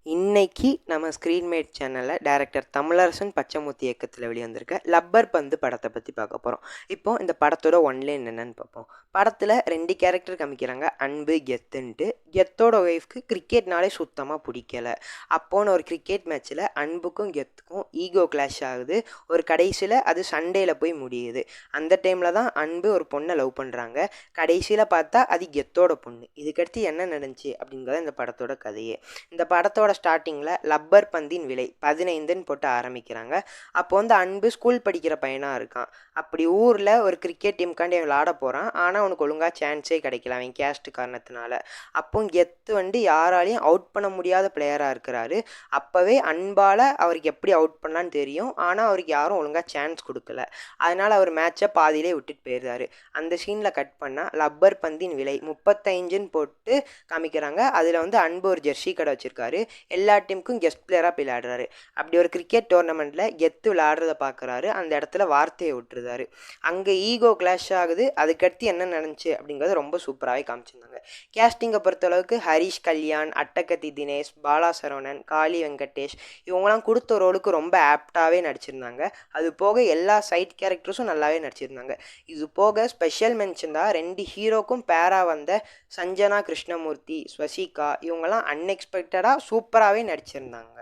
இன்னைக்கு நம்ம ஸ்க்ரீன்மேட் சேனலில் டைரக்டர் தமிழரசன் பச்சைமுத்தி இயக்கத்தில் வெளிவந்திருக்க லப்பர் பந்து படத்தை பற்றி பார்க்க போகிறோம். இப்போ இந்த படத்தோட ஒன்லைன் என்னன்னு பார்ப்போம். படத்தில் 2 கேரக்டர் காமிக்கிறாங்க, அன்பு கெத்துன்ட்டு. கெத்தோட ஒய்ஃப்க்கு கிரிக்கெட்னாலே சுத்தமாக பிடிக்கல. அப்போன்னு ஒரு கிரிக்கெட் மேட்ச்சில் அன்புக்கும் கெத்துக்கும் ஈகோ கிளாஷ் ஆகுது. ஒரு கடைசியில் அது சண்டேல போய் முடியுது. அந்த டைமில் தான் அன்பு ஒரு பொண்ணை லவ் பண்ணுறாங்க. கடைசியில் பார்த்தா அது கெத்தோட பொண்ணு. இதுக்கடுத்து என்ன நடந்துச்சு அப்படிங்கிறத இந்த படத்தோட கதையே. இந்த படத்தோட ஸ்டார்டிங்கில் லப்பர் பந்தின் விலை 15ன்னு போட்டு ஆரம்பிக்கிறாங்க. அப்போ அன்பு ஸ்கூல் படிக்கிற பையனாக இருக்கான். அப்படி ஊரில் ஒரு கிரிக்கெட் டீமுக்காண்டி அவன் விளாட போகிறான். ஆனால் அவனுக்கு ஒழுங்காக சான்ஸே கிடைக்கல அவன் கேஸ்ட் காரணத்தினால. அப்போ கெத்து யாராலையும் அவுட் பண்ண முடியாத பிளேயராக இருக்கிறாரு. அப்போவே அன்பால் அவருக்கு எப்படி அவுட் பண்ணலான்னு தெரியும். ஆனால் அவருக்கு யாரும் ஒழுங்காக சான்ஸ் கொடுக்கல. அதனால் அவர் மேட்சை பாதியிலே விட்டுட்டு போயிடுறாரு. அந்த சீனில் கட் பண்ணால் லப்பர் பந்தின் விலை 35ன்னு போட்டு காமிக்கிறாங்க. அதில் அன்பு ஒரு ஜெர்சி கடை வச்சுருக்காரு. எல்லா டீமுக்கும் கெஸ்ட் பிளேயராக போய் விளையாடுறாரு. அப்படி ஒரு கிரிக்கெட் டோர்னமெண்ட்டில் கெத்து விளையாடுறத பார்க்குறாரு. அந்த இடத்துல வார்த்தையை விட்டுருந்தாரு. அங்கே ஈகோ கிளாஷ் ஆகுது. அதுக்கடுத்து என்ன நடந்துச்சு அப்படிங்கிறது ரொம்ப சூப்பராகவே காமிச்சிருந்தாங்க. கேஸ்டிங்கை பொறுத்தளவுக்கு ஹரிஷ் கல்யாண், அட்டகத்தி தினேஷ், பாலா சரவணன், காளி வெங்கடேஷ் இவங்களாம் கொடுத்த ரோலுக்கு ரொம்ப ஆப்டாகவே நடிச்சிருந்தாங்க. அது போக எல்லா சைட் கேரக்டர்ஸும் நல்லாவே நடிச்சிருந்தாங்க. இது போக ஸ்பெஷல் மென்ஷன் தான் 2 ஹீரோக்கும் பேராக வந்த சஞ்சனா கிருஷ்ணமூர்த்தி, ஸ்வசிகா இவங்கெல்லாம் அன்எக்ஸ்பெக்டடாக சூப்பராகவே நடிச்சிருந்தாங்க.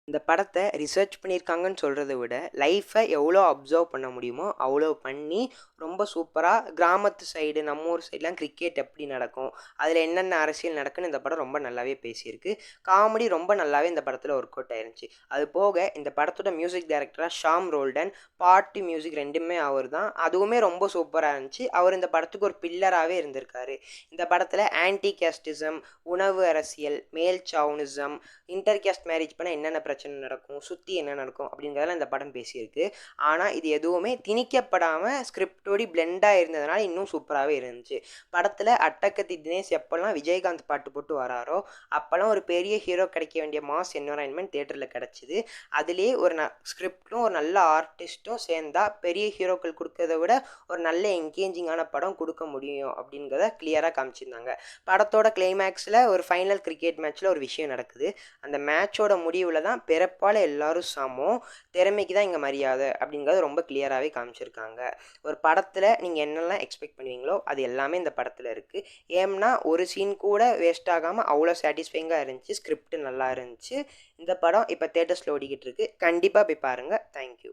இந்த படத்தை ரிசர்ச் பண்ணியிருக்காங்கன்னு சொல்கிறத விட லைஃப்பை எவ்வளோ அப்சர்வ் பண்ண முடியுமோ அவ்வளோ பண்ணி ரொம்ப சூப்பராக கிராமத்து சைடு நம்ம ஊர் சைட்லாம் கிரிக்கெட் எப்படி நடக்கும், அதில் என்னென்ன அரசியல் நடக்குன்னு இந்த படம் ரொம்ப நல்லாவே பேசியிருக்கு. காமெடி ரொம்ப நல்லாவே இந்த படத்தில் ஒர்க் அவுட் ஆயிருந்துச்சு. அது போக இந்த படத்தோட மியூசிக் டைரக்டராக ஷாம் ரோல்டன், பாட்டு மியூசிக் ரெண்டுமே அவர் தான். அதுவுமே ரொம்ப சூப்பராக இருந்துச்சு. அவர் இந்த படத்துக்கு ஒரு பில்லராகவே இருந்திருக்காரு. இந்த படத்தில் ஆன்டி கேஸ்டிசம், உணவு அரசியல், மேல் சாவுனிசம், இன்டர் கேஸ்ட் மேரேஜ் பண்ண என்னென்ன பிரச்சனை நடக்கும், சுற்றி என்ன நடக்கும் அப்படிங்கிறதெல்லாம் இந்த படம் பேசியிருக்கு. ஆனால் இது எதுவுமே திணிக்கப்படாமல் ஸ்கிரிப்டோடி பிளெண்டாக இருந்ததுனால இன்னும் சூப்பராகவே இருந்துச்சு. படத்தில் அட்டகத்தி தினேஷ் எப்போல்லாம் விஜயகாந்த் பாட்டு போட்டு வராரோ அப்போல்லாம் ஒரு பெரிய ஹீரோ கிடைக்க வேண்டிய மாஸ் என்வரான்மெண்ட் தேட்டரில் கிடச்சிது. அதுலேயே ஒரு ஸ்கிரிப்டும் ஒரு நல்ல ஆர்டிஸ்ட்டும் சேர்ந்தா பெரிய ஹீரோக்கள் கொடுக்கறத விட ஒரு நல்ல என்கேஜிங்கான படம் கொடுக்க முடியும் அப்படிங்கிறத கிளியராக காமிச்சிருந்தாங்க. படத்தோட கிளைமேக்ஸில் ஒரு ஃபைனல் கிரிக்கெட் மேட்ச்சில் ஒரு விஷயம் நடக்குது. அந்த மேட்சோட முடிவில் தான் பிறப்பால் எல்லாரும் சமம், திறமைக்கு தான் இங்கே மரியாதை அப்படிங்கிறது ரொம்ப கிளியராகவே காமிச்சிருக்காங்க. ஒரு படத்தில் நீங்கள் என்னெல்லாம் எக்ஸ்பெக்ட் பண்ணுவீங்களோ அது எல்லாமே இந்த படத்தில் இருக்குது. ஏம்னா ஒரு சீன் கூட வேஸ்ட் ஆகாமல் அவ்வளோ சாட்டிஸ்ஃபைங்காக இருந்துச்சு. ஸ்கிரிப்ட் நல்லா இருந்துச்சு. இந்த படம் இப்போ தேட்டர்ஸில் ஓடிக்கிட்டு இருக்கு. கண்டிப்பாக போய் பாருங்கள். தேங்க்யூ.